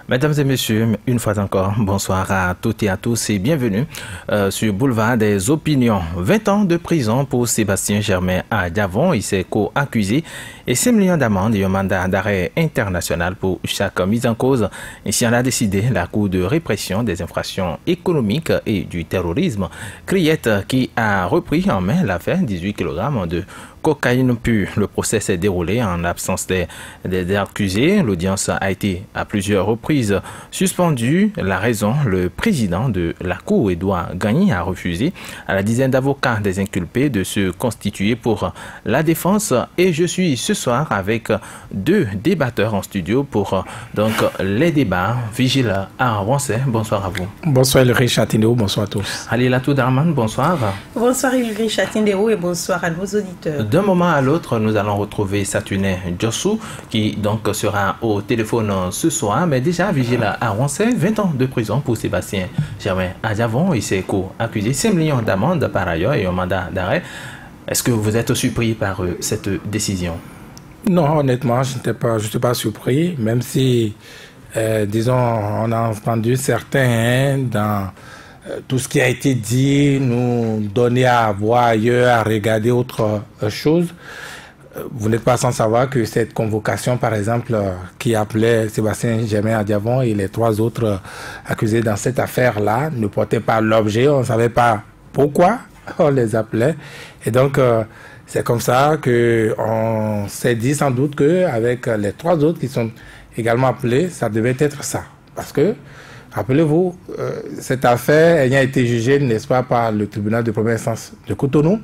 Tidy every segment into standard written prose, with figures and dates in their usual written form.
Mesdames et messieurs, une fois encore, bonsoir à toutes et à tous et bienvenue sur Boulevard des Opinions. 20 ans de prison pour Sébastien Germain à Diavon, il s'est co-accusé et 5 millions d'amende et un mandat d'arrêt international pour chaque mise en cause. Ainsi en a décidé la Cour de répression des infractions économiques et du terrorisme, Criette, qui a repris en main l'affaire 18 kg de cocaïne pure. Le procès s'est déroulé en absence des accusés. L'audience a été à plusieurs reprises suspendue. La raison, le président de la Cour, Edouard Gagny, a refusé à la dizaine d'avocats des inculpés de se constituer pour la défense. Et je suis ce soir avec deux débatteurs en studio pour donc les débats. Vigile Arawancet, bonsoir à vous. Bonsoir Ulrich Chatindéo, bonsoir à tous. Alilatou Darman, bonsoir. Bonsoir Ulrich Chatindéo et bonsoir à nos auditeurs. D'un moment à l'autre, nous allons retrouver Satuné Djossou qui donc sera au téléphone ce soir. Mais déjà, Vigile Arawancet, 20 ans de prison pour Sébastien Germain à Diavon. Il s'est accusé 5 millions d'amende par ailleurs et un mandat d'arrêt. Est-ce que vous êtes surpris par cette décision? Non, honnêtement, je n'étais pas surpris, même si, disons, on a entendu certains dans tout ce qui a été dit, nous donner à voir ailleurs, à regarder autre chose. Vous n'êtes pas sans savoir que cette convocation, par exemple, qui appelait Sébastien Germain à Diavon et les 3 autres accusés dans cette affaire-là, ne portait pas l'objet, on ne savait pas pourquoi on les appelait. Et donc, c'est comme ça qu'on s'est dit sans doute qu'avec les 3 autres qui sont également appelés, ça devait être ça. Parce que, rappelez-vous, cette affaire ayant été jugée, n'est-ce pas, par le tribunal de première instance de Cotonou,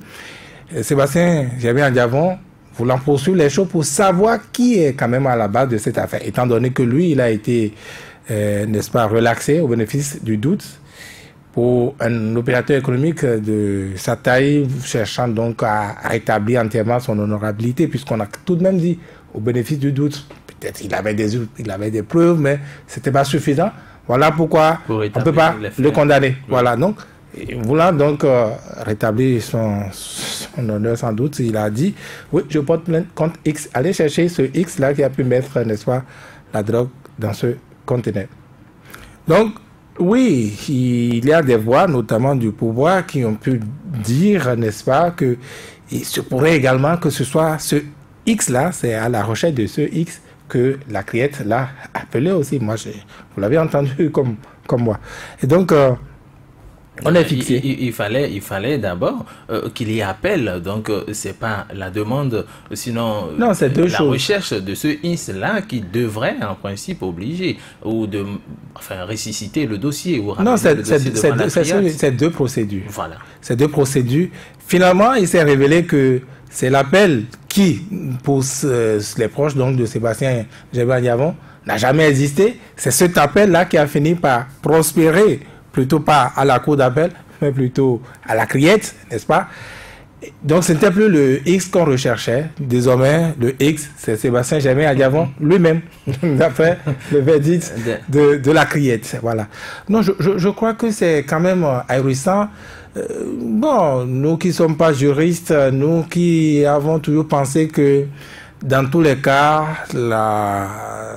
Sébastien Germain à Diavon voulant poursuivre les choses pour savoir qui est quand même à la base de cette affaire, étant donné que lui, il a été, n'est-ce pas, relaxé au bénéfice du doute pour un opérateur économique de sa taille, cherchant donc à rétablir entièrement son honorabilité, puisqu'on a tout de même dit, au bénéfice du doute, peut-être il avait des preuves, mais ce n'était pas suffisant. Voilà pourquoi on ne peut pas le condamner. Oui. Voilà, donc, voulant donc rétablir son honneur sans doute, il a dit, oui, je porte plainte contre X. Allez chercher ce X-là qui a pu mettre, n'est-ce pas, la drogue dans ce conteneur. Donc, oui, il y a des voix, notamment du pouvoir, qui ont pu dire, n'est-ce pas, que il se pourrait également que ce soit ce X-là, c'est à la recherche de ce X que la Criette l'a appelé aussi. Moi, vous l'avez entendu comme moi. Et donc, on est fixé. Il fallait d'abord qu'il y appelle. Donc, c'est pas la demande, sinon non, c'est deux choses. Recherche de ce X-là qui devrait, en principe, obliger ou ressusciter le dossier. Ou non, c'est deux procédures. Voilà. C'est 2 procédures. Finalement, il s'est révélé que c'est l'appel qui, pour les proches donc, de Sébastien Germain à Diavon, n'a jamais existé. C'est cet appel-là qui a fini par prospérer, plutôt pas à la cour d'appel, mais plutôt à la Criette, n'est-ce pas? Donc, ce n'était plus le X qu'on recherchait. Désormais, le X, c'est Sébastien Germain à Diavon lui-même, d'après le verdict de la Criette. Voilà. Non, je crois que c'est quand même ahurissant. Bon, nous qui ne sommes pas juristes, nous qui avons toujours pensé que dans tous les cas, la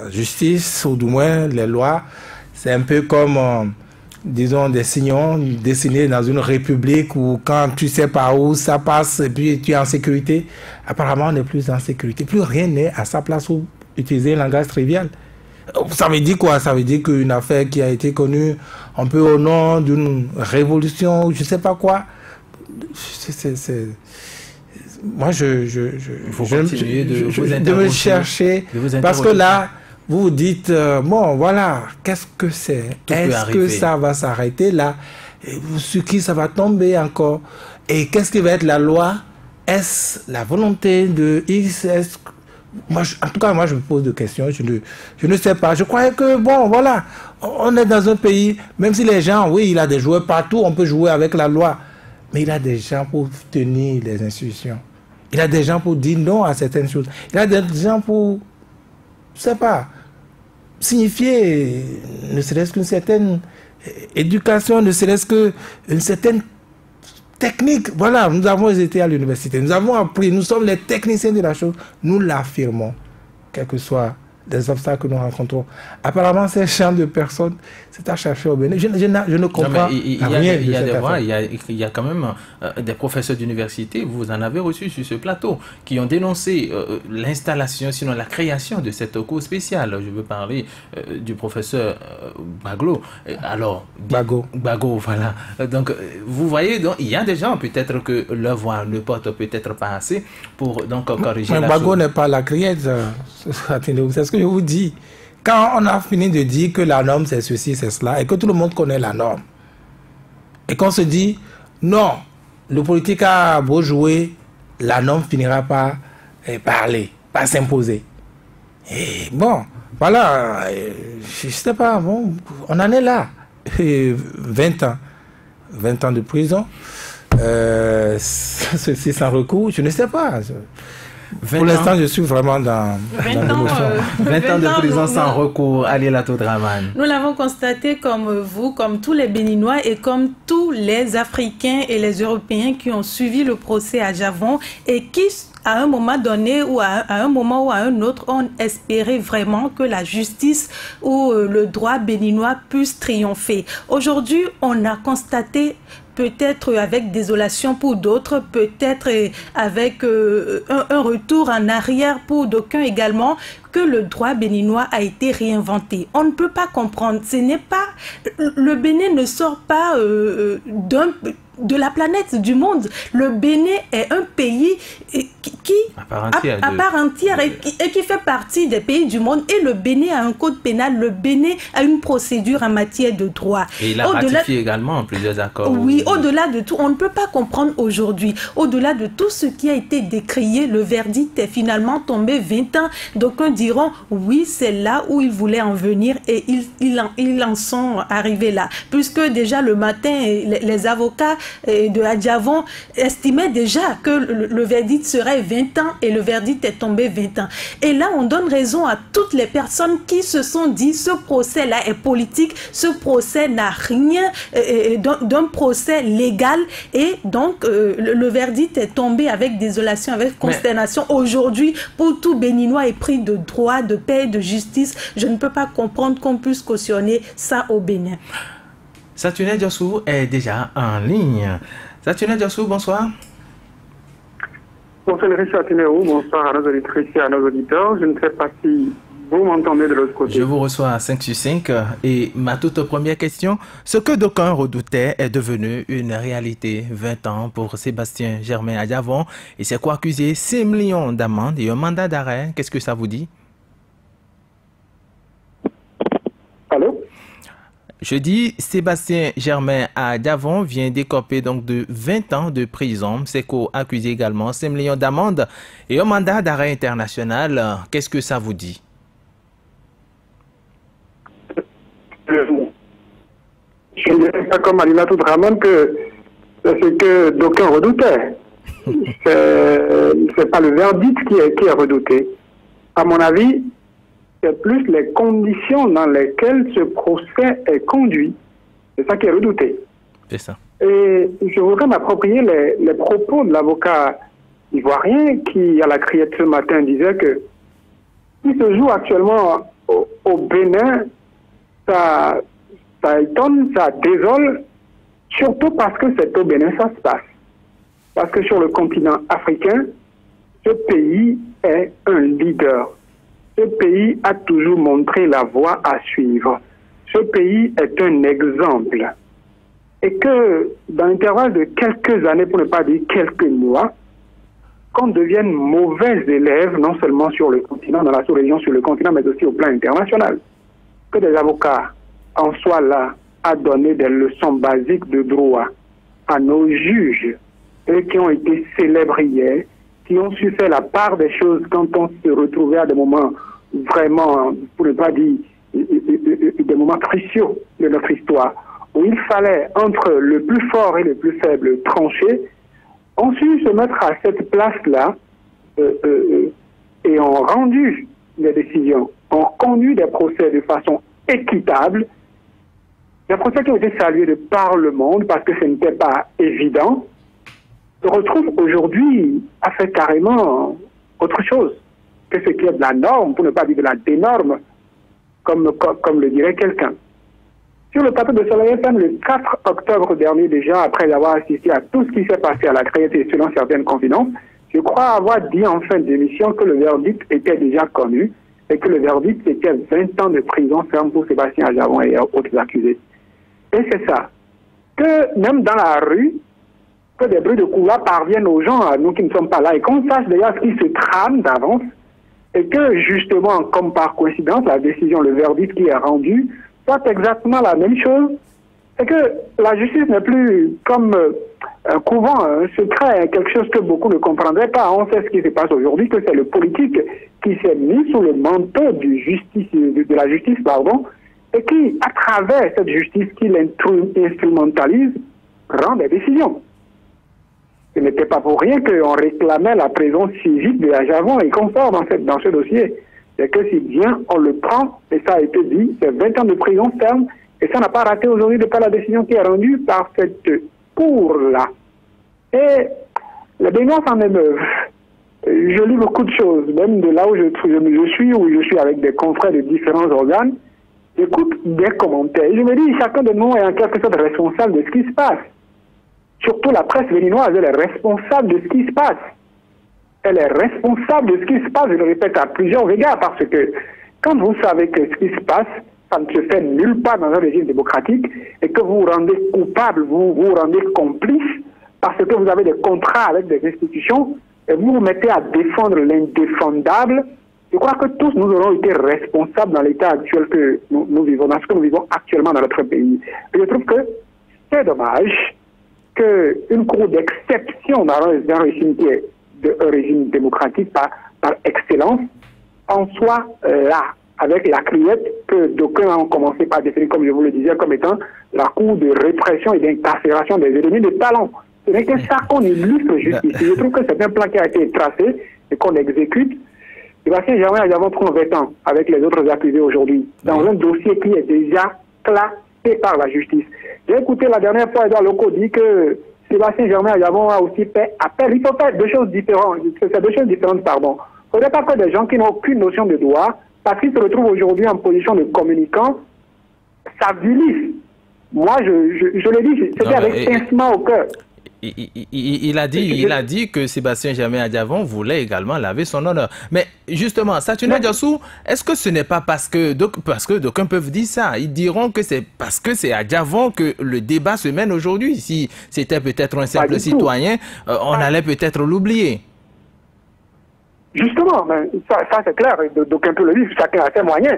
justice, ou du moins les lois, c'est un peu comme, disons, des signaux dessinés dans une république où quand tu sais par où ça passe et puis tu es en sécurité, apparemment on n'est plus en sécurité. Plus rien n'est à sa place pour utiliser un langage trivial. Ça veut dire quoi? Ça veut dire qu'une affaire qui a été connue un peu au nom d'une révolution, je ne sais pas quoi. Moi, de me chercher. Parce que là, vous vous dites, bon, voilà, qu'est-ce que c'est? Est-ce que ça va s'arrêter là? Sur qui ça va tomber encore? Et qu'est-ce qui va être la loi? Est-ce la volonté de X? Moi, en tout cas, moi, je me pose des questions. Je ne sais pas. Je croyais que, bon, voilà, on est dans un pays, même si les gens, oui, il a des joueurs partout, on peut jouer avec la loi. Mais il a des gens pour tenir les institutions. Il a des gens pour dire non à certaines choses. Il a des gens pour, je ne sais pas, signifier, ne serait-ce qu'une certaine éducation, ne serait-ce qu'une certaine technique. Voilà, nous avons été à l'université, nous avons appris, nous sommes les techniciens de la chose, nous l'affirmons, quelle que soit des obstacles que nous rencontrons. Apparemment, ces champs de personnes, c'est à chercher au Bénin. Je ne comprends rien de cette affaire. Il y a quand même des professeurs d'université, vous en avez reçu sur ce plateau, qui ont dénoncé l'installation, sinon la création de cette cour spéciale. Je veux parler du professeur Baglo. Alors, Bago, voilà. Donc, vous voyez, donc, il y a des gens, peut-être que leur voix ne porte peut-être pas assez pour donc corriger la chose. Bago n'est pas la criette. C'est ce que je vous dis. Quand on a fini de dire que la norme c'est ceci, c'est cela, et que tout le monde connaît la norme, et qu'on se dit non, le politique a beau jouer, la norme finira par parler, par s'imposer. Et bon, voilà, je sais pas, bon, on en est là. 20 ans. 20 ans de prison. Ceci sans recours, je ne sais pas. Pour l'instant, je suis vraiment dans l'émotion. 20 ans de prison sans recours, Aliélatou Dramane. Nous l'avons constaté comme vous, comme tous les Béninois et comme tous les Africains et les Européens qui ont suivi le procès à Javon et qui, à un moment donné ou à un moment ou à un autre, ont espéré vraiment que la justice ou le droit béninois puisse triompher. Aujourd'hui, on a constaté, peut-être avec désolation pour d'autres, peut-être avec un retour en arrière pour d'aucuns également, que le droit béninois a été réinventé. On ne peut pas comprendre. Ce n'est pas... Le Bénin ne sort pas de la planète, du monde. Le Bénin est un pays qui à part entière et qui fait partie des pays du monde. Et le Bénin a un code pénal, le Bénin a une procédure en matière de droit. Et il a ratifié également plusieurs accords. Oui, au-delà de tout, on ne peut pas comprendre aujourd'hui. Au-delà de tout ce qui a été décrié, le verdict est finalement tombé 20 ans. D'aucuns diront, oui, c'est là où ils voulaient en venir et ils en sont arrivés là. Puisque déjà le matin, les avocats de Adjavon estimaient déjà que le verdict serait 20 ans et le verdict est tombé 20 ans. Et là, on donne raison à toutes les personnes qui se sont dit ce procès-là est politique, ce procès n'a rien d'un procès légal et donc le verdict est tombé avec désolation, avec consternation. Aujourd'hui, pour tout Béninois épris de droit, de paix, de justice, je ne peux pas comprendre qu'on puisse cautionner ça au Bénin. Satuné Diossou est déjà en ligne. Satuné Diossou, bonsoir. Bonsoir Satunéo, bonsoir à nos auditrices et à nos auditeurs. Je ne sais pas si vous m'entendez de l'autre côté. Je vous reçois à 5 sur 5 et ma toute première question, ce que d'aucuns redoutaient est devenu une réalité. 20 ans pour Sébastien Germain Adjavon et c'est quoi accusé 6 millions d'amende et un mandat d'arrêt. Qu'est-ce que ça vous dit? Allô? Je dis, Sébastien Germain Adjavon vient d'écoper donc de 20 ans de prison. C'est co-accusé également 5 millions d'amende et un mandat d'arrêt international. Qu'est-ce que ça vous dit? Je ne dirais pas comme Aliélatou Dramane que c'est ce que d'aucuns redoutaient. C'est pas le verdict qui est redouté. À mon avis, c'est plus les conditions dans lesquelles ce procès est conduit. C'est ça qui est redouté. C'est ça. Et je voudrais m'approprier les propos de l'avocat ivoirien qui, à la criette ce matin, disait que ce qui se joue actuellement au Bénin, ça étonne, ça désole, surtout parce que c'est au Bénin ça se passe. Parce que sur le continent africain, ce pays est un leader. Ce pays a toujours montré la voie à suivre. Ce pays est un exemple. Et que dans l'intervalle de quelques années, pour ne pas dire quelques mois, qu'on devienne mauvais élèves, non seulement sur le continent, dans la sous-région, sur le continent, mais aussi au plan international. Que des avocats en soient là à donner des leçons basiques de droit à nos juges, eux qui ont été célèbres hier, qui ont su faire la part des choses quand on se retrouvait à des moments vraiment, pour ne pas dire, des moments cruciaux de notre histoire, où il fallait, entre le plus fort et le plus faible, trancher, ont su se mettre à cette place-là et ont rendu des décisions, ont conduit des procès de façon équitable, des procès qui ont été salués de par le monde parce que ce n'était pas évident, se retrouve aujourd'hui à faire carrément autre chose que ce qui est de la norme, pour ne pas dire de la dénorme, comme le dirait quelqu'un. Sur le plateau de Soleil FM, le 4 octobre dernier déjà, après avoir assisté à tout ce qui s'est passé à la Créativité selon certaines confidences, je crois avoir dit en fin d'émission que le verdict était déjà connu et que le verdict c'était 20 ans de prison ferme pour Sébastien Adjavon et autres accusés. Et c'est ça. Que même dans la rue, que des bruits de couloir parviennent aux gens, à nous qui ne sommes pas là, et qu'on sache déjà ce qui se trame d'avance, et que justement, comme par coïncidence, la décision, le verdict qui est rendu, soit exactement la même chose, c'est que la justice n'est plus comme un couvent, un secret, quelque chose que beaucoup ne comprendraient pas. On sait ce qui se passe aujourd'hui, que c'est le politique qui s'est mis sous le manteau de la justice, et qui, à travers cette justice qu'il instrumentalise, rend des décisions. Ce n'était pas pour rien qu'on réclamait la présence physique de Adjavon et confort dans ce dossier. C'est que si bien on le prend, et ça a été dit, c'est 20 ans de prison ferme, et ça n'a pas raté aujourd'hui de par la décision qui est rendue par cette cour-là. Et les Béninois s'en émeuvent. Je lis beaucoup de choses, même de là où je suis avec des confrères de différents organes, j'écoute des commentaires. Je me dis, chacun de nous est en quelque sorte responsable de ce qui se passe. Surtout la presse béninoise, elle est responsable de ce qui se passe. Elle est responsable de ce qui se passe, je le répète à plusieurs égards, parce que quand vous savez que ce qui se passe, ça ne se fait nulle part dans un régime démocratique, et que vous vous rendez coupable, vous vous rendez complice, parce que vous avez des contrats avec des institutions, et vous vous mettez à défendre l'indéfendable, je crois que tous nous aurons été responsables dans l'état actuel que nous vivons, dans ce que nous vivons actuellement dans notre pays. Et je trouve que c'est dommage qu'une cour d'exception dans un régime qui est un régime démocratique par excellence en soit là, avec la criette que d'aucuns ont commencé par définir, comme je vous le disais, comme étant la cour de répression et d'incarcération des ennemis de talent. Ce n'est que ça qu'on illustre justice. Et je trouve que c'est un plan qui a été tracé et qu'on exécute. Sébastien Germain Adjavon prend 20 ans avec les autres accusés aujourd'hui, dans un dossier qui est déjà classé par la justice. J'ai écouté la dernière fois Edouard Loko dit que Sébastien Germain Adjavon a aussi fait appel. Il faut faire deux choses différentes. C'est deux choses différentes, pardon. Il ne faudrait pas que des gens qui n'ont aucune notion de droit, parce qu'ils se retrouvent aujourd'hui en position de communicant, s'avilissent. Moi, je le dis, c'était avec pincement au cœur. Il a dit que Sébastien Germain Adjavon voulait également laver son honneur. Mais justement, Saturnin Diassou, est-ce que ce n'est pas parce que d'aucuns peuvent dire ça? Ils diront que c'est parce que c'est Adjavon que le débat se mène aujourd'hui. Si c'était peut-être un simple citoyen, on allait peut-être l'oublier. Justement, ça c'est clair, d'aucuns peuvent le dire, chacun a ses moyens.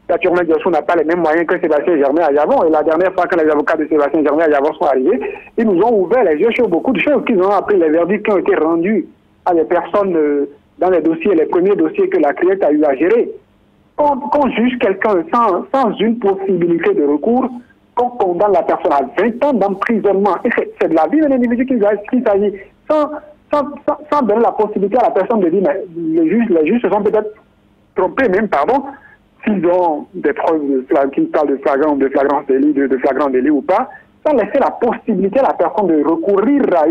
Saturnin Diassou n'a pas les mêmes moyens que Sébastien Germain Adjavon. Et la dernière fois, quand les avocats de Sébastien Germain Adjavon sont arrivés, ils nous ont ouvert les yeux sur beaucoup de choses, qu'ils ont appris les verdicts qui ont été rendus à des personnes dans les dossiers, les premiers dossiers que la CRIET a eu à gérer. Qu'on juge quelqu'un sans une possibilité de recours, qu'on condamne la personne à 20 ans d'emprisonnement. Et c'est de la vie d'un individu qu'il s'agit, sans donner la possibilité à la personne de dire, mais les juges se sont peut-être trompés même, pardon, s'ils ont des preuves qui parlent de flagrant délit ou pas, sans laisser la possibilité à la personne de recourir à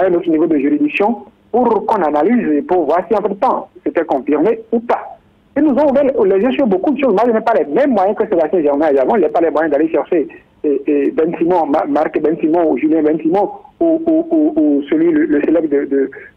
un autre niveau de juridiction pour qu'on analyse et pour voir si entre-temps c'était confirmé ou pas. Et nous avons ouvert les yeux sur beaucoup de choses. Moi, je n'ai pas les mêmes moyens que Sébastien Germain Adjavon. Je n'ai pas les moyens d'aller chercher Ben Simon, Marc Ben Simon ou Julien Ben Simon ou celui, le célèbre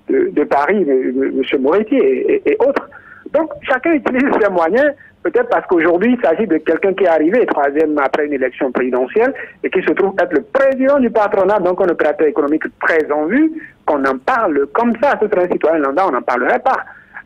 de Paris, M. Moretti et autres. Donc, chacun utilise ses moyens, peut-être parce qu'aujourd'hui, il s'agit de quelqu'un qui est arrivé troisième après une élection présidentielle et qui se trouve être le président du patronat, donc un opérateur économique très en vue, qu'on en parle comme ça. Ce serait un citoyen lambda, on n'en parlerait pas.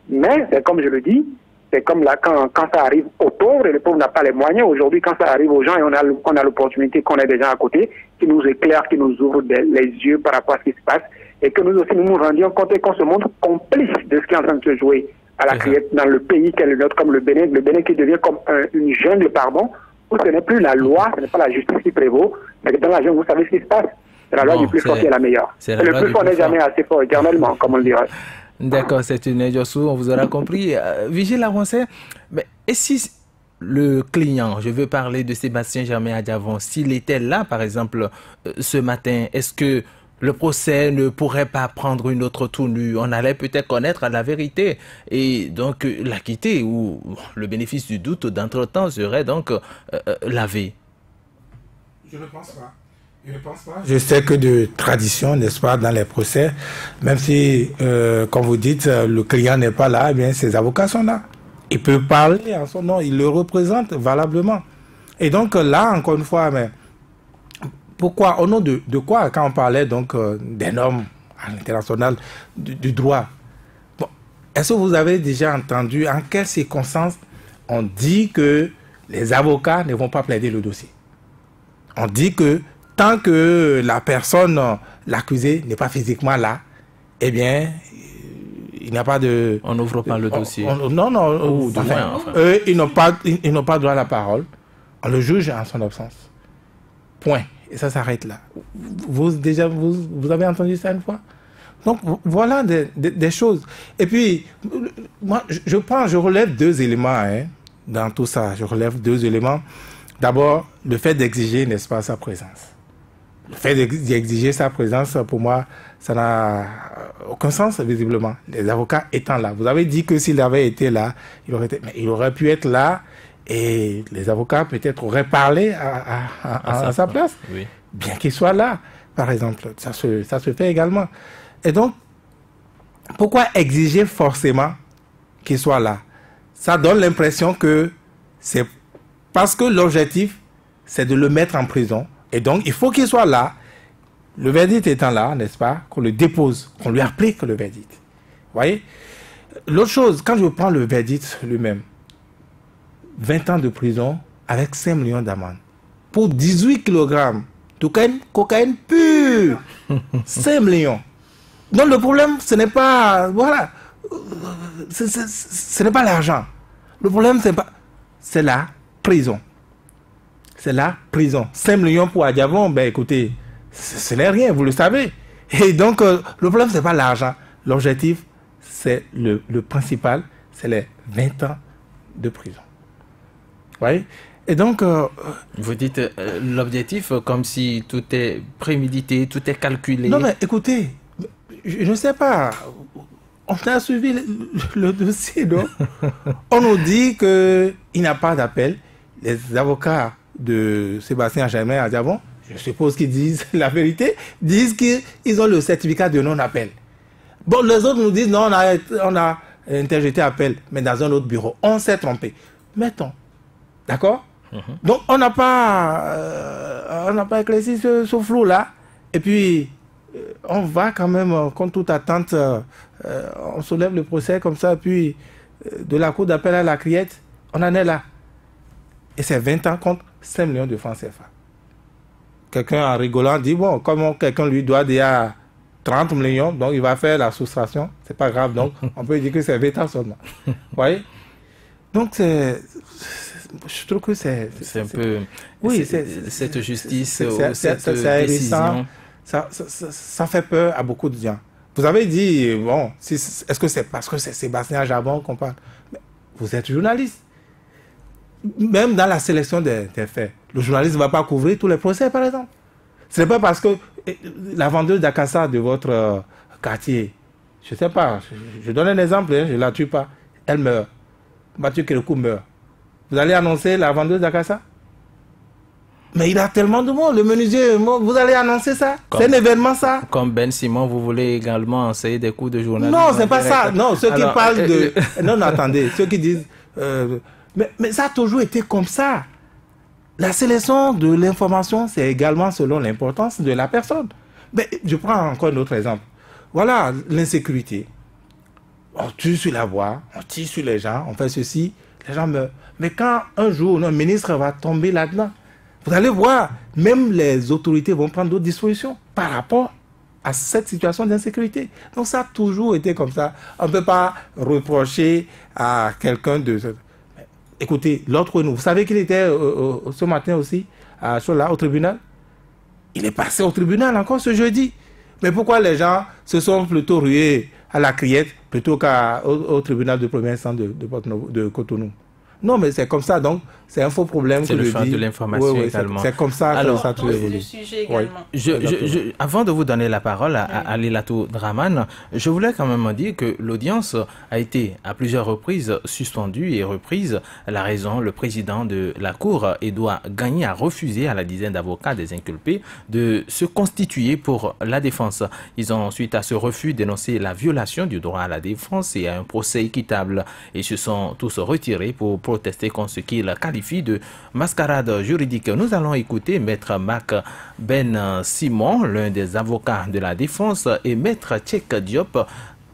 Mais, c'est comme je le dis, c'est comme là, quand ça arrive aux pauvres, et les pauvres n'ont pas les moyens. Aujourd'hui, quand ça arrive aux gens et on a l'opportunité qu'on ait des gens à côté qui nous éclairent, qui nous ouvrent les yeux par rapport à ce qui se passe, et que nous aussi nous rendions compte et qu'on se montre complice de ce qui est en train de se jouer à la criette dans le pays qu'est le nôtre, comme le Bénin qui devient comme une jungle, pardon, où ce n'est plus la loi, ce n'est pas la justice qui prévaut, mais dans la jungle, vous savez ce qui se passe. C'est la loi du plus fort qui est la meilleure. Et le plus fort n'est jamais assez fort, éternellement, comme on le dirait. D'accord, c'est une Diassou, on vous aura compris. Vigile Avancé, mais et si le client, je veux parler de Sébastien Germain Adjavon, s'il était là, par exemple, ce matin, est-ce que le procès ne pourrait pas prendre une autre tournure. On allait peut-être connaître la vérité et donc l'acquitter ou le bénéfice du doute d'entre-temps serait donc lavé. Je ne pense pas. Je ne pense pas. Je sais que de tradition, n'est-ce pas, dans les procès, même si, comme vous dites, le client n'est pas là, eh bien, ses avocats sont là. Il peut parler en son nom, il le représente valablement. Et donc là, encore une fois, mais pourquoi, au nom de quoi, quand on parlait donc des normes à l'international du droit, bon, est-ce que vous avez déjà entendu en quelles circonstances on dit que les avocats ne vont pas plaider le dossier? On dit que tant que la personne, l'accusé, n'est pas physiquement là, eh bien, il n'y a pas de... On n'ouvre pas le dossier. Non, enfin. Eux, ils n'ont pas droit à la parole. On le juge en son absence. Point. Et ça s'arrête là. Vous avez entendu ça une fois? Donc, voilà des choses. Et puis, moi, je relève deux éléments dans tout ça. Je relève deux éléments. D'abord, le fait d'exiger, n'est-ce pas, sa présence. Le fait d'exiger sa présence, pour moi, ça n'a aucun sens, visiblement. Les avocats étant là. Vous avez dit que s'il avait été là, il aurait pu être là et les avocats peut-être auraient parlé à sa place. Oui. Bien qu'il soit là, par exemple. Ça se fait également. Et donc, pourquoi exiger forcément qu'il soit là? Ça donne l'impression que c'est parce que l'objectif, c'est de le mettre en prison. Et donc, il faut qu'il soit là. Le verdict étant là, n'est-ce pas, qu'on le dépose, qu'on lui applique le verdict. Vous voyez? L'autre chose, quand je prends le verdict lui-même, 20 ans de prison avec 5 millions d'amende pour 18 kg de cocaïne pure. 5 millions. Donc le problème, ce n'est pas... Voilà. Ce n'est pas l'argent. Le problème, c'est la prison. C'est la prison. 5 millions pour Adiavon, ben écoutez, ce n'est rien, vous le savez. Et donc, le problème, ce n'est pas l'argent. L'objectif, c'est le principal, c'est les 20 ans de prison. Vous voyez? Et donc... vous dites l'objectif comme si tout est prémédité, tout est calculé. Non, mais écoutez, je ne sais pas. On a suivi le dossier, non? On nous dit qu'il n'y a pas d'appel. Les avocats de Sébastien Germain Adiavon, je suppose qu'ils disent la vérité, disent qu'ils ont le certificat de non-appel. Bon, les autres nous disent non, on a interjeté appel, mais dans un autre bureau. On s'est trompé. Mettons. D'accord? Donc, on n'a pas éclairci ce flou-là. Et puis, on va quand même, contre toute attente, on soulève le procès comme ça, puis de la cour d'appel à la criette, on en est là. Et c'est 20 ans contre 5 millions de francs CFA. Quelqu'un en rigolant dit, bon, comme quelqu'un lui doit déjà 30 millions, donc il va faire la soustraction, c'est pas grave, donc on peut dire que c'est 20 ans seulement. Vous voyez? Donc je trouve que c'est un peu... Oui, cette justice, cette décision... Ça fait peur à beaucoup de gens. Vous avez dit, bon, est-ce que c'est parce que c'est Sébastien Jabon qu'on parle? Mais vous êtes journaliste. Même dans la sélection des faits, le journaliste ne va pas couvrir tous les procès, par exemple. Ce n'est pas parce que la vendeuse d'Akassa de votre quartier, je ne sais pas, je donne un exemple, je ne la tue pas, elle meurt. Mathieu Kérékou meurt. Vous allez annoncer la vendeuse d'Akassa? Mais il y a tellement de monde, le menuisier, vous allez annoncer ça? C'est un événement, ça? Comme Ben Simon, vous voulez également enseigner des cours de journalisme? Non, c'est pas ça. Non, ceux qui parlent de... Non, attendez, ceux qui disent... Mais ça a toujours été comme ça. La sélection de l'information, c'est également selon l'importance de la personne. Mais je prends encore un autre exemple. Voilà, l'insécurité. On tue sur la voie, on tire sur les gens, on fait ceci, les gens meurent. Mais quand un jour, un ministre va tomber là-dedans, vous allez voir, même les autorités vont prendre d'autres dispositions par rapport à cette situation d'insécurité. Donc ça a toujours été comme ça. On ne peut pas reprocher à quelqu'un de... Écoutez, l'autre nous, vous savez qu'il était ce matin aussi au tribunal? Il est passé au tribunal encore ce jeudi. Mais pourquoi les gens se sont plutôt rués à la criette plutôt qu'au tribunal de première instance de Cotonou? Non, mais c'est comme ça, donc c'est un faux problème. C'est le choix de l'information également. C'est comme ça que ça tout évolue. Avant de vous donner la parole à Lilatou Draman, je voulais quand même dire que l'audience a été à plusieurs reprises suspendue et reprise. La raison, le président de la Cour, Edouard Gagny, a refusé à la dizaine d'avocats des inculpés de se constituer pour la défense. Ils ont ensuite, à ce refus, dénoncé la violation du droit à la défense et à un procès équitable. Et se sont tous retirés pour protester contre ce qu'ils qualifient de mascarade juridique. Nous allons écouter Maître Mac Ben Simon, l'un des avocats de la défense, et Maître Tchek Diop,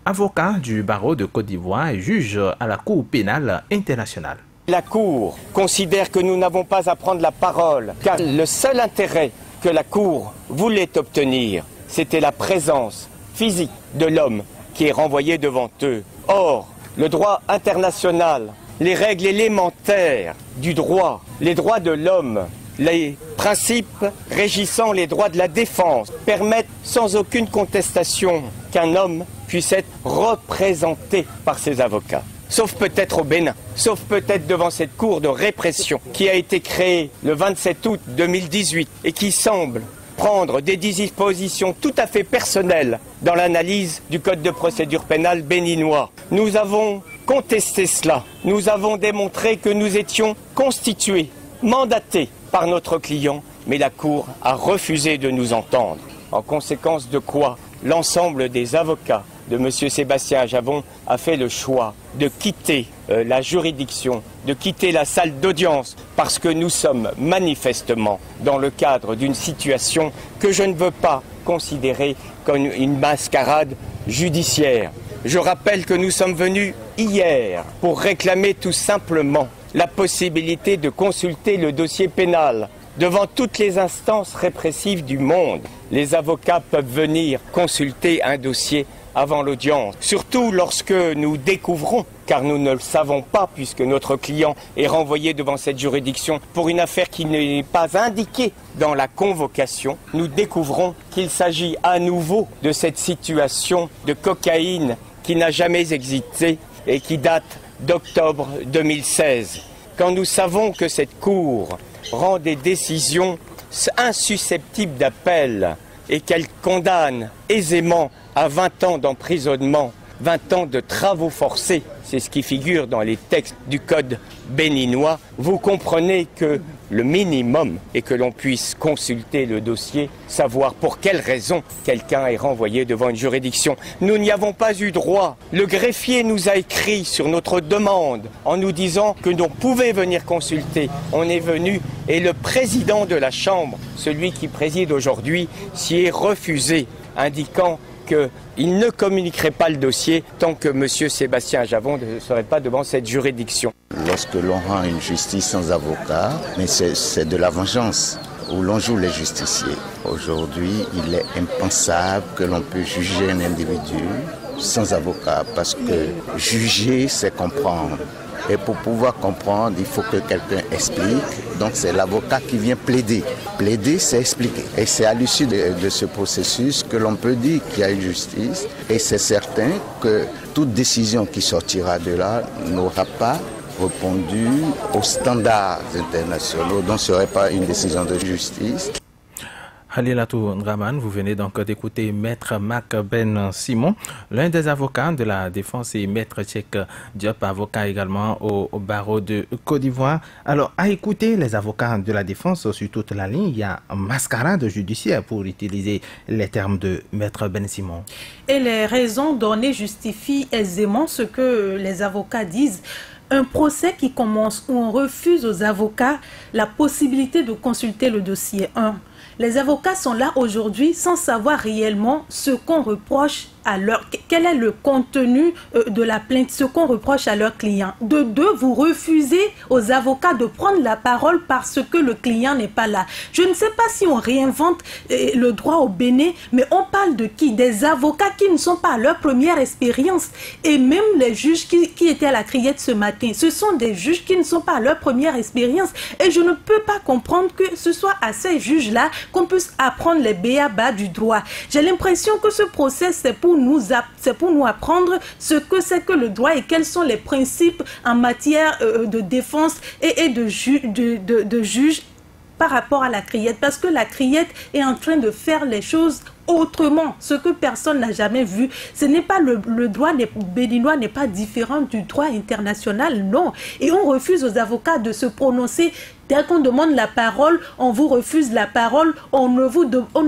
avocat du barreau de Côte d'Ivoire et juge à la Cour pénale internationale. La Cour considère que nous n'avons pas à prendre la parole, car le seul intérêt que la Cour voulait obtenir, c'était la présence physique de l'homme qui est renvoyé devant eux. Or, le droit international, les règles élémentaires du droit, les droits de l'homme, les principes régissant les droits de la défense permettent sans aucune contestation qu'un homme puisse être représenté par ses avocats. Sauf peut-être au Bénin, sauf peut-être devant cette cour de répression qui a été créée le 27 août 2018 et qui semble prendre des dispositions tout à fait personnelles dans l'analyse du code de procédure pénale béninois. Nous avons contesté cela. Nous avons démontré que nous étions constitués, mandatés par notre client, mais la Cour a refusé de nous entendre. En conséquence de quoi, l'ensemble des avocats de M. Sébastien Ajavon a fait le choix de quitter la juridiction, de quitter la salle d'audience, parce que nous sommes manifestement dans le cadre d'une situation que je ne veux pas considérer comme une mascarade judiciaire. Je rappelle que nous sommes venus hier pour réclamer tout simplement la possibilité de consulter le dossier pénal devant toutes les instances répressives du monde. Les avocats peuvent venir consulter un dossier avant l'audience, surtout lorsque nous découvrons, car nous ne le savons pas puisque notre client est renvoyé devant cette juridiction pour une affaire qui n'est pas indiquée dans la convocation, nous découvrons qu'il s'agit à nouveau de cette situation de cocaïne qui n'a jamais existé et qui date d'octobre 2016. Quand nous savons que cette Cour rend des décisions insusceptibles d'appel et qu'elle condamne aisément à 20 ans d'emprisonnement, 20 ans de travaux forcés, c'est ce qui figure dans les textes du code béninois, vous comprenez que le minimum est que l'on puisse consulter le dossier, savoir pour quelles raisons quelqu'un est renvoyé devant une juridiction. Nous n'y avons pas eu droit. Le greffier nous a écrit sur notre demande en nous disant que l'on pouvait venir consulter. On est venu et le président de la Chambre, celui qui préside aujourd'hui, s'y est refusé, indiquant qu'il ne communiquerait pas le dossier tant que M. Sébastien Ajavon ne serait pas devant cette juridiction. Lorsque l'on rend une justice sans avocat, mais c'est de la vengeance, où l'on joue les justiciers. Aujourd'hui, il est impensable que l'on puisse juger un individu sans avocat, parce que juger, c'est comprendre. Et pour pouvoir comprendre, il faut que quelqu'un explique. Donc c'est l'avocat qui vient plaider. Plaider, c'est expliquer. Et c'est à l'issue de ce processus que l'on peut dire qu'il y a une justice. Et c'est certain que toute décision qui sortira de là n'aura pas répondu aux standards internationaux, donc ce ne serait pas une décision de justice. Lilatou Draman, vous venez donc d'écouter Maître Mac Ben Simon, l'un des avocats de la défense, et Maître Tchek Diop, avocat également au barreau de Côte d'Ivoire. Alors, à écouter les avocats de la défense sur toute la ligne, il y a mascarade judiciaire pour utiliser les termes de Maître Ben Simon. Et les raisons données justifient aisément ce que les avocats disent. Un procès qui commence où on refuse aux avocats la possibilité de consulter le dossier 1. Les avocats sont là aujourd'hui sans savoir réellement ce qu'on reproche à leur... Quel est le contenu de la plainte, ce qu'on reproche à leurs clients. De deux, vous refusez aux avocats de prendre la parole parce que le client n'est pas là. Je ne sais pas si on réinvente le droit au Bénin, mais on parle de qui? Des avocats qui ne sont pas à leur première expérience. Et même les juges qui étaient à la criette ce matin, ce sont des juges qui ne sont pas à leur première expérience. Et je ne peux pas comprendre que ce soit à ces juges-là qu'on puisse apprendre les b.a.-ba du droit. J'ai l'impression que ce procès, c'est pour nous apprendre ce que c'est que le droit et quels sont les principes en matière de défense et de juge par rapport à la criette. Parce que la criette est en train de faire les choses autrement, ce que personne n'a jamais vu. Ce n'est pas le droit béninois n'est pas différent du droit international, non. Et on refuse aux avocats de se prononcer. Dès qu'on demande la parole, on vous refuse la parole, on ne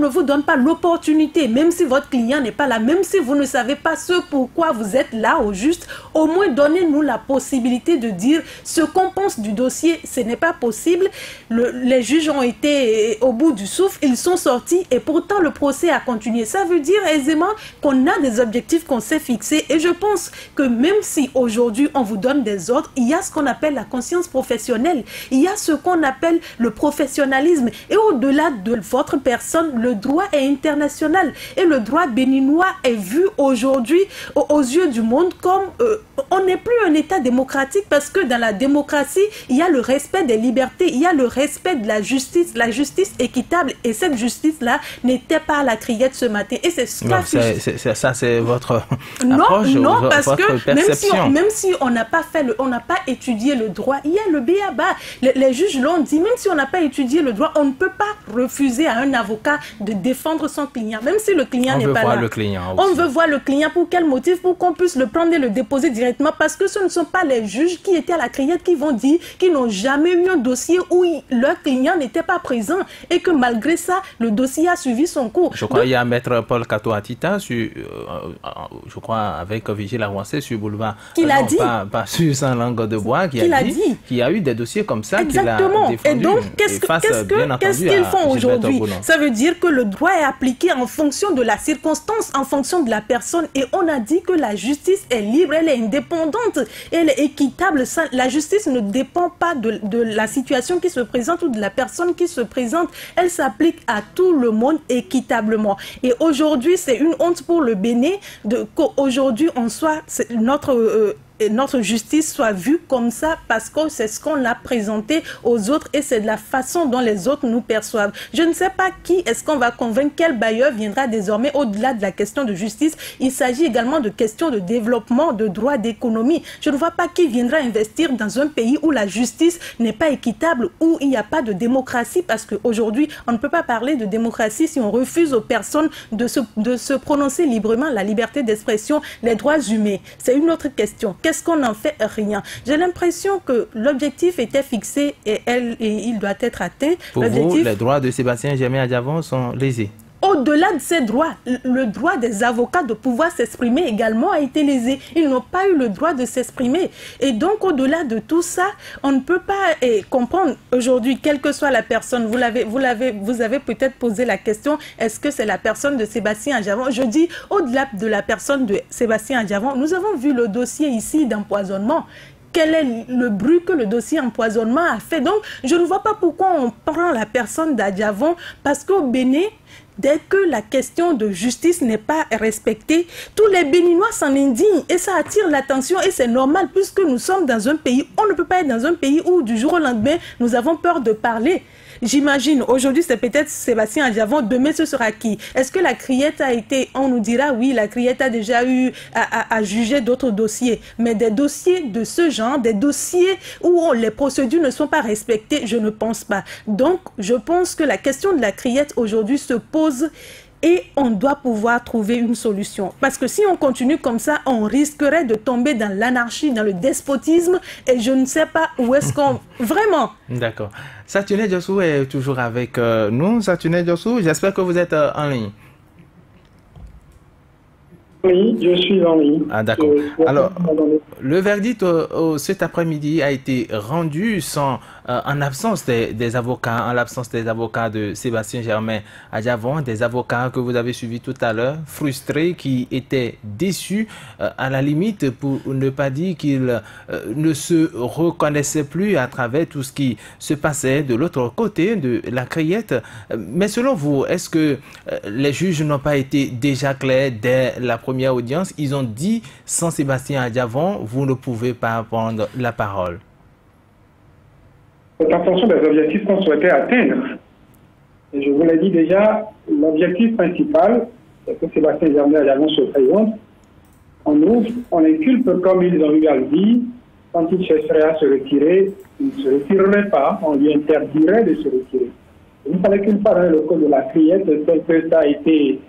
vous donne pas l'opportunité, même si votre client n'est pas là, même si vous ne savez pas ce pourquoi vous êtes là au juste, au moins donnez-nous la possibilité de dire ce qu'on pense du dossier. Ce n'est pas possible. Les juges ont été au bout du souffle, ils sont sortis et pourtant le procès a continué. Ça veut dire aisément qu'on a des objectifs qu'on s'est fixés et je pense que même si aujourd'hui on vous donne des ordres, il y a ce qu'on appelle la conscience professionnelle, il y a ce qu'on appelle le professionnalisme et au-delà de votre personne, le droit est international et le droit béninois est vu aujourd'hui aux yeux du monde comme on n'est plus un État démocratique parce que dans la démocratie, il y a le respect des libertés, il y a le respect de la justice équitable et cette justice-là n'était pas à la criette ce matin et c'est ça c'est votre approche, non, parce votre que perception. même si on n'a pas étudié le droit, il y a le b.a.-ba. Les juges l'ont dit, même si on n'a pas étudié le droit, on ne peut pas refuser à un avocat de défendre son client, même si le client n'est pas là. On veut voir le client. Pour quel motif? Pour qu'on puisse le prendre et le déposer directement, parce que ce ne sont pas les juges qui étaient à la criette qui vont dire qu'ils n'ont jamais eu un dossier où leur client n'était pas présent et que malgré ça, le dossier a suivi son cours. Je crois qu'il y a Maître Paul Kato-Atita, je crois avec Vigile Avancé sur Boulevard. Qu'il a dit. Pas sur sa langue de bois, qui a dit qu'il y a eu des dossiers comme ça. Exactement. Et donc, qu'est-ce qu'ils font aujourd'hui? Ça veut dire que le droit est appliqué en fonction de la circonstance, en fonction de la personne. Et on a dit que la justice est libre, elle est indépendante, elle est équitable. La justice ne dépend pas de la situation qui se présente ou de la personne qui se présente. Elle s'applique à tout le monde équitablement. Et aujourd'hui, c'est une honte pour le Bénin qu'aujourd'hui, notre justice soit vue comme ça parce que c'est ce qu'on a présenté aux autres et c'est de la façon dont les autres nous perçoivent. Je ne sais pas qui est-ce qu'on va convaincre, quel bailleur viendra désormais au-delà de la question de justice. Il s'agit également de questions de développement, de droit d'économie. Je ne vois pas qui viendra investir dans un pays où la justice n'est pas équitable, où il n'y a pas de démocratie parce qu'aujourd'hui, on ne peut pas parler de démocratie si on refuse aux personnes de se prononcer librement, la liberté d'expression, les droits humains. C'est une autre question. Qu'est-ce qu'on n'en fait? Rien. J'ai l'impression que l'objectif était fixé et il doit être atteint. Pour vous, les droits de Sébastien Germain Adjavon sont lésés? Au-delà de ces droits, le droit des avocats de pouvoir s'exprimer également a été lésé. Ils n'ont pas eu le droit de s'exprimer. Et donc, au-delà de tout ça, on ne peut pas comprendre aujourd'hui, quelle que soit la personne. Vous avez peut-être posé la question, est-ce que c'est la personne de Sébastien Adjavon? Je dis, au-delà de la personne de Sébastien Adjavon, nous avons vu le dossier ici d'empoisonnement. Quel est le bruit que le dossier empoisonnement a fait? Donc, je ne vois pas pourquoi on prend la personne d'Adjavon, parce qu'au Bénin, dès que la question de justice n'est pas respectée, tous les Béninois s'en indignent et ça attire l'attention et c'est normal puisque nous sommes dans un pays, on ne peut pas être dans un pays où du jour au lendemain, nous avons peur de parler. J'imagine, aujourd'hui c'est peut-être Sébastien Adjavon, demain ce sera qui? Est-ce que la criette a été, on nous dira oui, la criette a déjà eu à juger d'autres dossiers, mais des dossiers de ce genre, des dossiers où les procédures ne sont pas respectées, je ne pense pas. Donc je pense que la question de la criette aujourd'hui se pose et on doit pouvoir trouver une solution. Parce que si on continue comme ça, on risquerait de tomber dans l'anarchie, dans le despotisme et je ne sais pas où est-ce qu'on... Vraiment. D'accord. Satune Diossou est toujours avec nous. Satune Diossou, j'espère que vous êtes en ligne. Oui, je suis en ligne. Ah, d'accord. Alors, le verdict cet après-midi a été rendu en absence des avocats, en l'absence des avocats de Sébastien Germain Adjavon, des avocats que vous avez suivis tout à l'heure, frustrés, qui étaient déçus, à la limite, pour ne pas dire qu'ils ne se reconnaissaient plus à travers tout ce qui se passait de l'autre côté de la criette. Mais selon vous, est-ce que les juges n'ont pas été déjà clairs dès la première audience? Ils ont dit, sans Sébastien Adjavon, vous ne pouvez pas prendre la parole. En fonction des objectifs qu'on souhaitait atteindre. Et je vous l'ai dit déjà, l'objectif principal, c'est que Sébastien Germain Adjavon se présente. On inculpe, comme ils ont eu à le dire, quand il chercherait à se retirer, il ne se retirerait pas, on lui interdirait de se retirer. Vous savez qu'une fois dans le code de la criette, c'est que ça a été,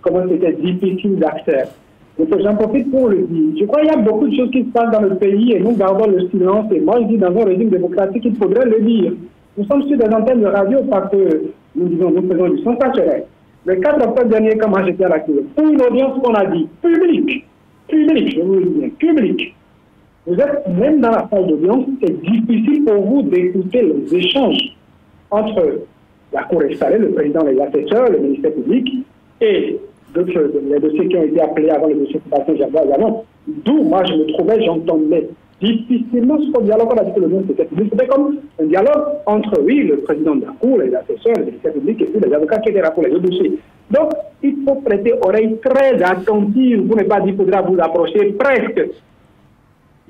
comment c'était difficile d'accès. Donc j'en profite pour le dire. Je crois qu'il y a beaucoup de choses qui se passent dans le pays et nous gardons le silence. Et moi, je dis dans un régime démocratique, il faudrait le dire. Nous sommes sur des antennes de radio parce que nous faisons du sensationnel. Le 4 octobre dernier, quand moi j'étais à la Cour, pour une audience qu'on a dit publique, je vous le dis bien, publique. Vous êtes même dans la salle d'audience, c'est difficile pour vous d'écouter les échanges entre la Cour installée, le président, les assesseurs, le ministère public et les dossiers qui ont été appelés avant le dossier Sébastien Germain. D'où moi je me trouvais, j'entendais difficilement ce dialogue qu'on a dit que le monde était public. C'était comme un dialogue entre, oui, le président de la Cour, les assesseurs, le ministère public et puis les avocats qui étaient là pour les deux dossiers. Donc, il faut prêter oreille très attentive. Vous n'avez pas dit qu'il faudra vous approcher presque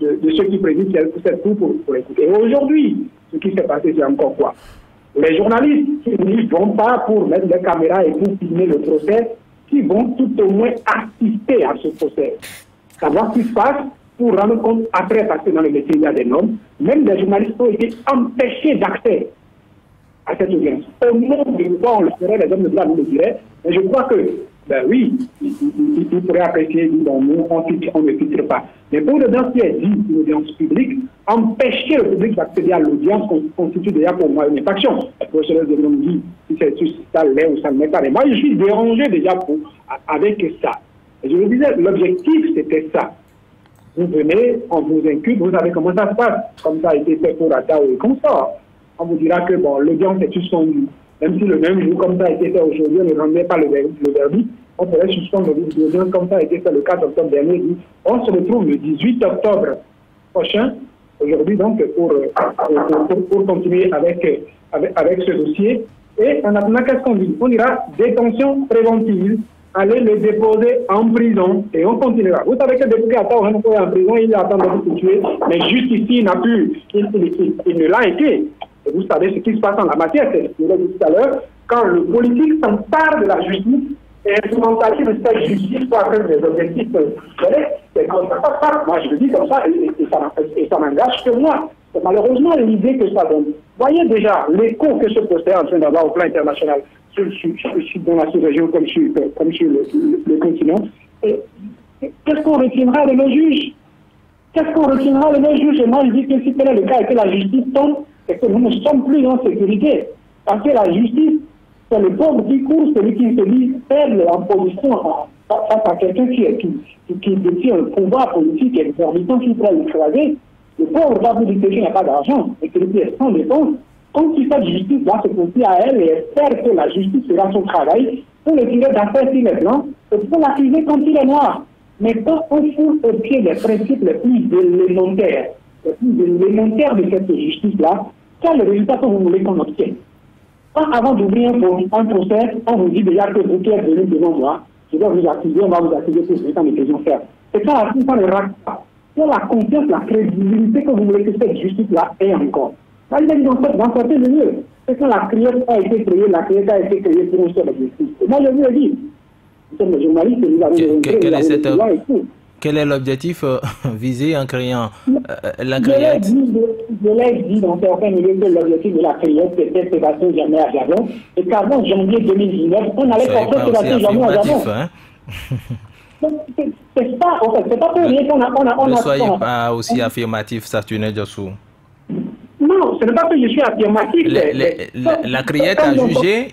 de ceux qui président cette Cour pour écouter. Et aujourd'hui, ce qui s'est passé, c'est encore quoi? Les journalistes qui ne vont pas pour mettre des caméras et pour filmer le procès, qui vont tout au moins assister à ce procès. Savoir ce qui se passe pour rendre compte après, parce que dans le métier, il y a des normes. Même des journalistes ont été empêchés d'accès à cette audience. Au nom de quoi on le ferait, les hommes de droit nous le diraient. Mais je crois que, ben oui, il pourrait apprécier, bon, nous, on ne filtre pas. Mais pour le dans ce qui est dit, une audience publique, empêcher le public d'accéder à l'audience constitue déjà pour moi une infraction. Le professeur de nous dit si ça l'est ou ça ne l'est pas. Mais moi, je suis dérangé déjà avec ça. Et je vous disais, l'objectif, c'était ça. Vous venez, on vous inculpe, vous savez comment ça se passe. Comme ça a été fait pour Atao et consort. On vous dira que bon, l'audience est suspendue. Même si le même jour, comme ça a été fait aujourd'hui, on ne rendait pas le verdict, on pourrait suspendre l'audience comme ça a été fait le 4 octobre dernier. On se retrouve le 18 octobre prochain, aujourd'hui donc, pour continuer avec ce dossier. Et en attendant, qu'est-ce qu'on dit? On dira détention préventive, aller le déposer en prison et on continuera. Vous savez que depuis qu'Attao est en prison, il attend de se tuer, mais juste ici, il n'a pu, il ne l'a été. Et vous savez ce qui se passe en la matière, c'est ce que je l'ai dit tout à l'heure, quand le politique s'empare de la justice et instrumentalise cette justice pour atteindre des objectifs, c'est comme ça. Moi, je le dis comme ça, et ça n'engage que moi. C'est malheureusement l'idée que ça donne. Voyez déjà l'écho que ce procès est en train d'avoir au plan international, dans la sous-région comme sur le continent. Et qu'est-ce qu'on retiendra de nos juges? Qu'est-ce qu'on retiendra de nos juges? Et moi, je dis que si tel est le cas et que la justice tombe, c'est que nous ne sommes plus en sécurité. Parce que la justice, c'est le pauvre qui court, celui qui se dit faible en position face à quelqu'un qui détient un pouvoir politique et exorbitant qui pourrait l'écraser. Le pauvre va vous dire qu'il n'y a pas d'argent et que lui est sans défense. Comme si cette justice va se confier à elle et espère que la justice fera son travail pour le tirer d'affaire s'il est blanc et pour l'accuser quand il est noir. Mais quand on fout au pied des principes les plus élémentaires de cette justice-là, quel est le résultat que vous voulez qu'on obtienne? Quand avant d'ouvrir un procès, on vous dit déjà que vous qui êtes venu devant moi, je dois vous accuser, on va vous accuser pour ce temps de question faire. C'est quand la Cour ne rate pas. Pour la confiance, la crédibilité que vous voulez que cette justice-là ait encore. Moi, je vais dire dans certains milieux, c'est quand la criette a été créée, pour un seul objectif. Et moi, je vous le dis, nous sommes des journalistes et nous avons Quel est l'objectif visé en créant la criette? Je l'ai dit dans certains milieux que l'objectif de la criette, c'était Sébastien Germain Adjavon, et qu'avant janvier 2019, on allait porter Sébastien Germain Adjavon. C'est pas, en fait, c'est pas pour rien qu'on a... Ne soyez pas aussi affirmatif, Saturnin Djossou. Non, ce n'est pas que je suis affirmatif. La criette a jugé,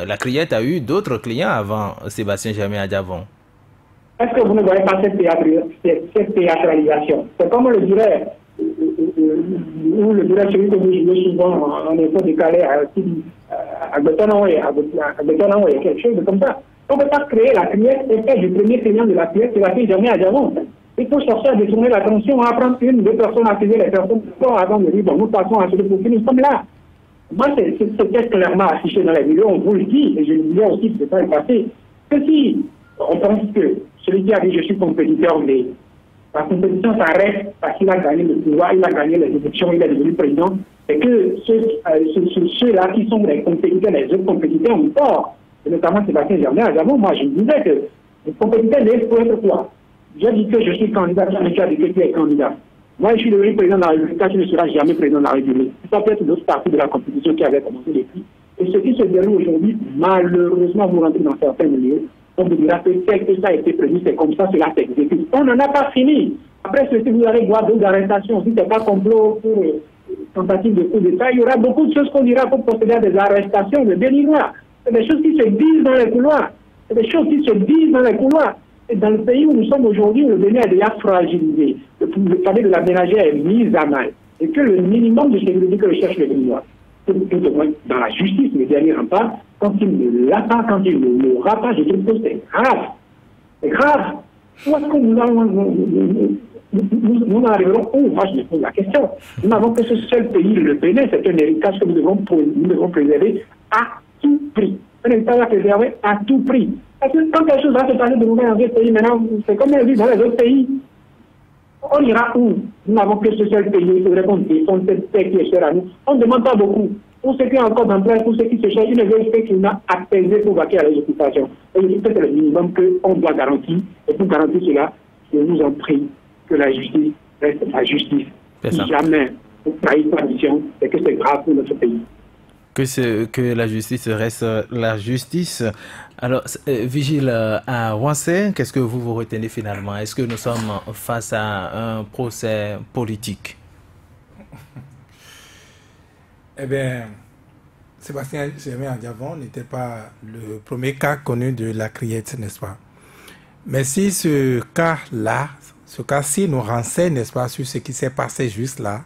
la criette a eu d'autres clients avant Sébastien Germain Adjavon. Est-ce que vous ne voyez pas cette théâtralisation? C'est comme le dirait celui que vous jouez souvent en époque décalé à Betonaway, quelque chose comme ça. On ne peut pas créer la criette et faire du premier client de la criette, c'est la fille Germain Adjavon. Il faut chercher à détourner l'attention, à prendre une ou deux personnes, à accuser les personnes avant de dire, bon, nous passons à celui pour qui nous sommes là. Moi, c'était clairement affiché dans les vidéos, on vous le dit, et je le disais aussi que c'est pas le passé, que si on pense que celui qui a dit je suis compétiteur, mais La compétition s'arrête parce qu'il a gagné le pouvoir, il a gagné les élections, il est devenu président. Et que ceux-là qui sont les compétiteurs, les autres compétiteurs ont tort. Et notamment Sébastien Germain Adjavon, moi je disais que les compétiteurs pour être quoi? J'ai dit que je suis candidat, tu as dit que tu es candidat. Moi je suis devenu président de la République, tu ne seras jamais président de la République. Ça peut être une autre partie de la compétition qui avait commencé depuis. Et ce qui se déroule aujourd'hui, malheureusement, vous rentrez dans certains milieux, on vous dira que tel que ça a été prévu, c'est comme ça, cela s'exécute. On n'en a pas fini. Après, si vous allez voir d'autres arrestations, si ce n'est pas complot pour tentative de coup d'État, il y aura beaucoup de choses qu'on dira pour procéder à des arrestations de béninois. C'est des choses qui se disent dans les couloirs. C'est des choses qui se disent dans les couloirs. Et dans le pays où nous sommes aujourd'hui, le Bénin est déjà fragilisé. Le cadet de la ménagère est mis à mal. Et que le minimum de sécurité que recherche le Béninois, tout au moins dans la justice, le dernier rempart, quand il ne l'a pas, quand il ne l'aura pas, je trouve que c'est grave. C'est grave. Où est-ce que nous en arriverons où? Moi, je me pose la question. Nous n'avons que ce seul pays, le Bénin, c'est un héritage que nous devons préserver à tout prix. Un héritage à préserver à tout prix. Parce que quand quelque chose va se passer de nous-mêmes dans un pays, maintenant, c'est comme on vit dans les autres pays. On ira où? Nous n'avons que ce seul pays. Il faudrait qu'on défende cette paix qui est chère à nous. On ne demande pas beaucoup. Pour ceux qui ont encore d'emploi, pour ceux qui se cherchent, une vieille paix qui nous a apaisé pour vaquer à les occupations. Et je trouve que c'est le minimum qu'on doit garantir. Et pour garantir cela, je vous en prie que la justice reste la justice. Si jamais vous trahissez la mission, c'est que c'est grave pour notre pays. Que la justice reste la justice. Alors, Vigile à Ouansé, qu'est-ce que vous retenez finalement? Est-ce que nous sommes face à un procès politique? Eh bien, Sébastien Germain Adjavon n'était pas le premier cas connu de la criette, n'est-ce pas? Mais si ce cas-là, ce cas-ci nous renseigne, n'est-ce pas, sur ce qui s'est passé juste là,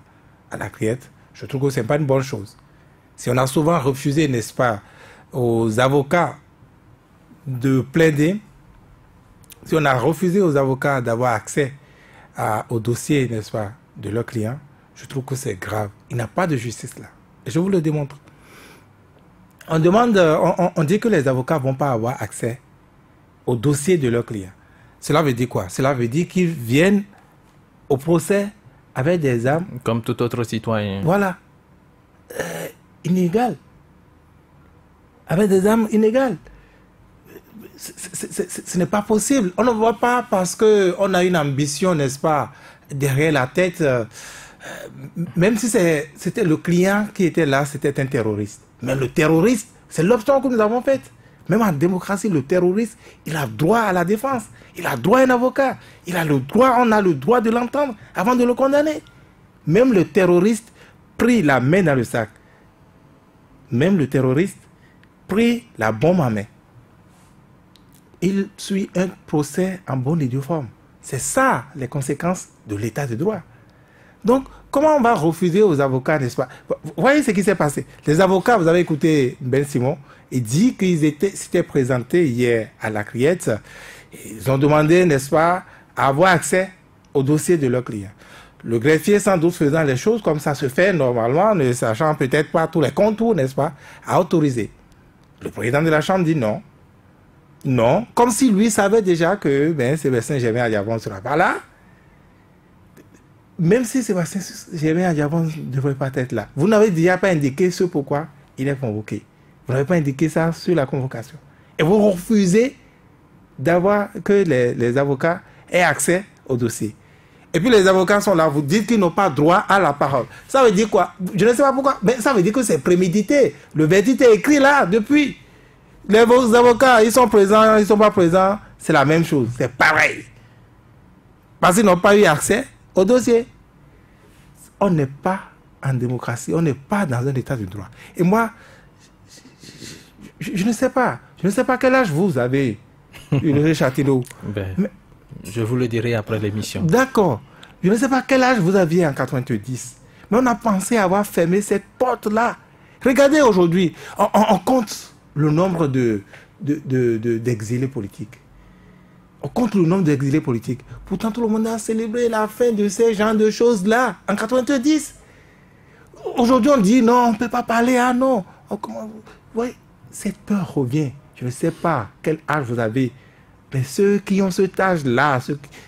à la criette, je trouve que ce n'est pas une bonne chose. Si on a souvent refusé, n'est-ce pas, aux avocats de plaider, si on a refusé aux avocats d'avoir accès au dossier, n'est-ce pas, de leurs clients, je trouve que c'est grave. Il n'y a pas de justice là. Et je vous le démontre. On dit que les avocats ne vont pas avoir accès au dossier de leurs clients. Cela veut dire quoi? Cela veut dire qu'ils viennent au procès avec des armes. Comme tout autre citoyen. Voilà. Inégales. Avec des armes inégales. Ce n'est pas possible. On ne voit pas parce qu'on a une ambition, n'est-ce pas, derrière la tête. Même si c'était le client qui était là, c'était un terroriste. Mais le terroriste, c'est l'option que nous avons faite. Même en démocratie, le terroriste, il a droit à la défense. Il a droit à un avocat. On a le droit de l'entendre avant de le condamner. Même le terroriste prit la main dans le sac. Même le terroriste prit la bombe à main. Il suit un procès en bonne et due forme. C'est ça les conséquences de l'état de droit. Donc, comment on va refuser aux avocats, n'est-ce pas? Vous voyez ce qui s'est passé. Les avocats, vous avez écouté Ben Simon, il dit qu'ils s'étaient présentés hier à la criette. Ils ont demandé, n'est-ce pas, à avoir accès au dossier de leurs clients. Le greffier, sans doute faisant les choses comme ça se fait normalement, ne sachant peut-être pas tous les contours, n'est-ce pas, a autorisé. Le président de la Chambre dit non. Non, comme si lui savait déjà que Sébastien Germain Adjavon ne sera pas là. Même si Sébastien Germain Adjavon ne devrait pas être là. Vous n'avez déjà pas indiqué ce pourquoi il est convoqué. Vous n'avez pas indiqué ça sur la convocation. Et vous refusez d'avoir que les avocats aient accès au dossier. Et puis les avocats sont là, vous dites qu'ils n'ont pas droit à la parole. Ça veut dire quoi? Je ne sais pas pourquoi, mais ça veut dire que c'est prémédité. Le verdict est écrit là, depuis. Les avocats, ils sont présents, ils ne sont pas présents, c'est la même chose, c'est pareil. Parce qu'ils n'ont pas eu accès au dossier. On n'est pas en démocratie, on n'est pas dans un état de droit. Et moi, je ne sais pas. Je ne sais pas quel âge vous avez, Ulrich Châtillot. Je vous le dirai après l'émission. D'accord. Je ne sais pas quel âge vous aviez en 90. Mais on a pensé avoir fermé cette porte-là. Regardez aujourd'hui, on compte le nombre d'exilés politiques. On compte le nombre d'exilés politiques. Pourtant, tout le monde a célébré la fin de ces genres de choses-là en 90. Aujourd'hui, on dit non, on ne peut pas parler. Ah non. Vous voyez, cette peur revient. Je ne sais pas quel âge vous avez Mais ceux qui ont cet âge-là,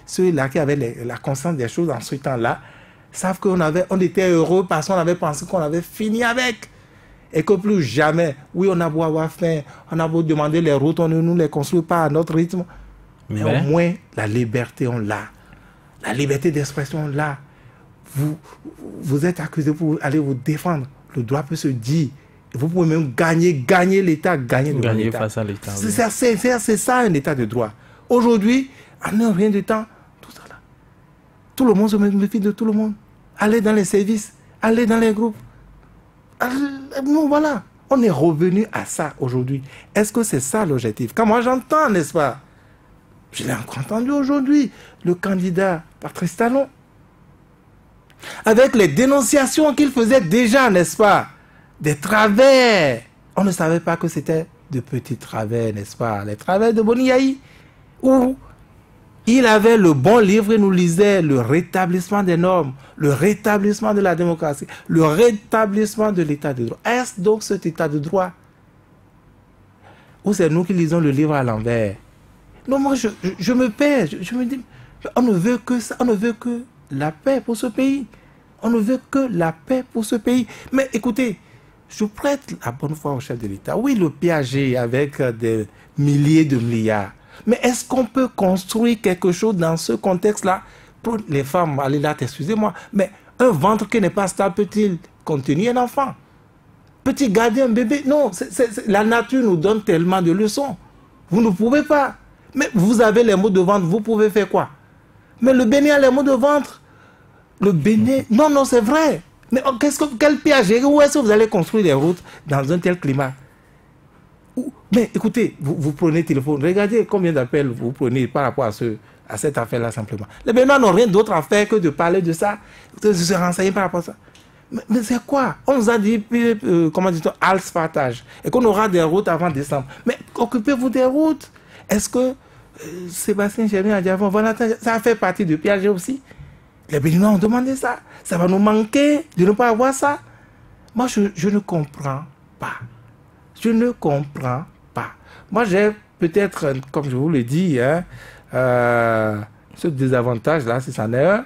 ceux-là qui avaient la conscience des choses en ce temps-là, savent on était heureux parce qu'on avait pensé qu'on avait fini avec. Et que plus jamais, oui, on a beau avoir faim, on a beau demander les routes, on ne nous les construit pas à notre rythme. Mais au moins, la liberté, on l'a. La liberté d'expression, on l'a. Vous êtes accusé pour aller vous défendre. Le droit peut se dire. Vous pouvez même gagner l'État, gagner l'État. Face à l'État. C'est ça un État de droit. Aujourd'hui, en un rien de temps, tout ça là. Tout le monde se méfie de tout le monde. Allez dans les services, allez dans les groupes. Non, voilà. On est revenu à ça aujourd'hui. Est-ce que c'est ça l'objectif? Quand moi j'entends, n'est-ce pas? Je l'ai encore entendu aujourd'hui, le candidat Patrice Talon. Avec les dénonciations qu'il faisait déjà, n'est-ce pas? Des travers. On ne savait pas que c'était de petits travers, n'est-ce pas? Les travers de Boni Yayi. Où il avait le bon livre et nous lisait le rétablissement des normes, le rétablissement de la démocratie, le rétablissement de l'état de droit. Est-ce donc cet état de droit? Ou c'est nous qui lisons le livre à l'envers? Non, moi je me perds. Je me dis, on ne veut que ça, on ne veut que la paix pour ce pays. On ne veut que la paix pour ce pays. Mais écoutez, je prête la bonne foi au chef de l'État. Oui, le Piaget avec des milliers de milliards. Mais est-ce qu'on peut construire quelque chose dans ce contexte-là? Pour les femmes, allez là, excusez-moi, mais un ventre qui n'est pas stable peut-il contenir un enfant? Peut-il garder un bébé? Non, la nature nous donne tellement de leçons. Vous ne pouvez pas. Mais vous avez les maux de ventre, vous pouvez faire quoi? Mais le Bénin a les maux de ventre. Le Bénin... Non, c'est vrai. Mais quel Piaget? Où est-ce que vous allez construire des routes dans un tel climat? Mais écoutez, vous prenez le téléphone, regardez combien d'appels vous prenez par rapport à cette affaire-là simplement. Les Béninois n'ont rien d'autre à faire que de parler de ça, de se renseigner par rapport à ça. Mais c'est quoi? On nous a dit, comment dit-on, Als partage, et qu'on aura des routes avant décembre. Mais occupez-vous des routes. Est-ce que Sébastien Germain a dit avant, voilà, ça fait partie du Piaget aussi? Les Béninois ont demandé ça. Ça va nous manquer de ne pas avoir ça. Moi, je ne comprends pas. Je ne comprends pas. Moi, j'ai peut-être, comme je vous le dis, ce désavantage-là, si ça n'est un,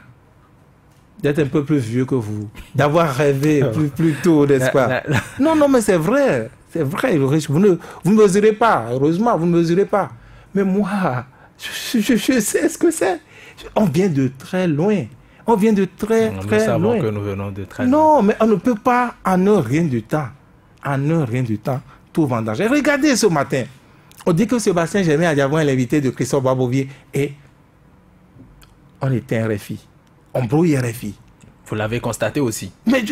d'être un peu plus vieux que vous, d'avoir rêvé plus tôt, n'est-ce pas? Non, mais c'est vrai. C'est vrai. Vous ne mesurez pas. Heureusement, vous ne mesurez pas. Mais moi, je sais ce que c'est. On vient de très loin. On vient de très loin. Nous savons que nous venons de très loin. Non, mais on ne peut pas, en un rien du temps, tout vendanger. Regardez ce matin. On dit que Sébastien Germain a dit avant l'invité de Christophe Babovier et on était un RFI. On brouille RFI. Vous l'avez constaté aussi. Mais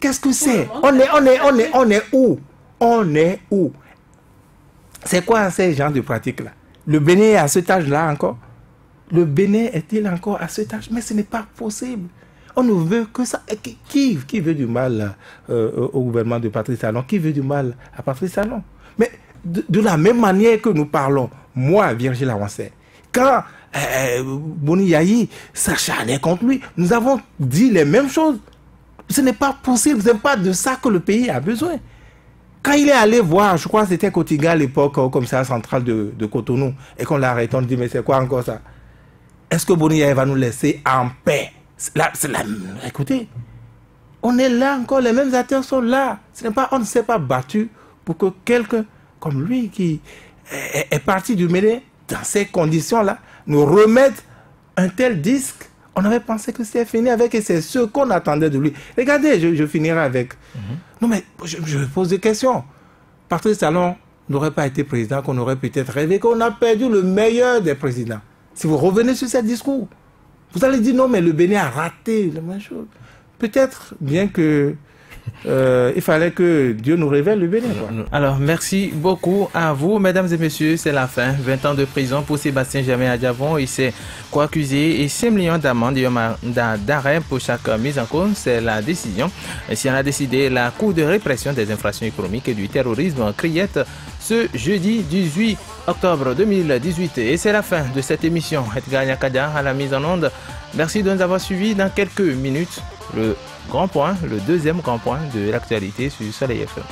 qu'est-ce que c'est? On est où? On est où? C'est quoi ces genres de pratiques-là? Le Bénin est à cet âge-là encore? Le Bénin est-il encore à cet âge? Mais ce n'est pas possible. On ne veut que ça. Qui veut du mal au gouvernement de Patrice Talon? Qui veut du mal à Patrice Talon? Mais de la même manière que nous parlons, moi, Virgile Awansé, quand Boni Yayi s'acharnait contre lui, nous avons dit les mêmes choses. Ce n'est pas possible, ce n'est pas de ça que le pays a besoin. Quand il est allé voir, je crois que c'était Kotiga à l'époque, au commissariat central de Cotonou, et qu'on l'a arrêté, on dit, mais c'est quoi encore ça? Est-ce que Boni Yayi va nous laisser en paix? Écoutez, on est là encore, les mêmes acteurs sont là. On ne s'est pas battu pour que quelqu'un comme lui qui est parti du Bénin dans ces conditions-là nous remette un tel disque. On avait pensé que c'était fini avec et c'est ce qu'on attendait de lui. Regardez, je finirai avec. Non mais je pose des questions. Patrice Talon n'aurait pas été président, qu'on aurait peut-être rêvé qu'on a perdu le meilleur des présidents. Si vous revenez sur ce discours, vous allez dire non mais le Bénin a raté la même chose. Peut-être bien que il fallait que Dieu nous révèle le Bénin. Alors, merci beaucoup à vous, mesdames et messieurs. C'est la fin. 20 ans de prison pour Sébastien Germain Adjavon. Il s'est co-accusé et 5 millions d'amendes et un mandat d'arrêt pour chaque mise en cause. C'est la décision. Ainsi, on a décidé la Cour de répression des infractions économiques et du terrorisme Criette ce jeudi 18 octobre 2018. Et c'est la fin de cette émission. Edgar Nyakada à la mise en onde. Merci de nous avoir suivis. Dans quelques minutes, le grand point, le deuxième grand point de l'actualité sur Soleil FM.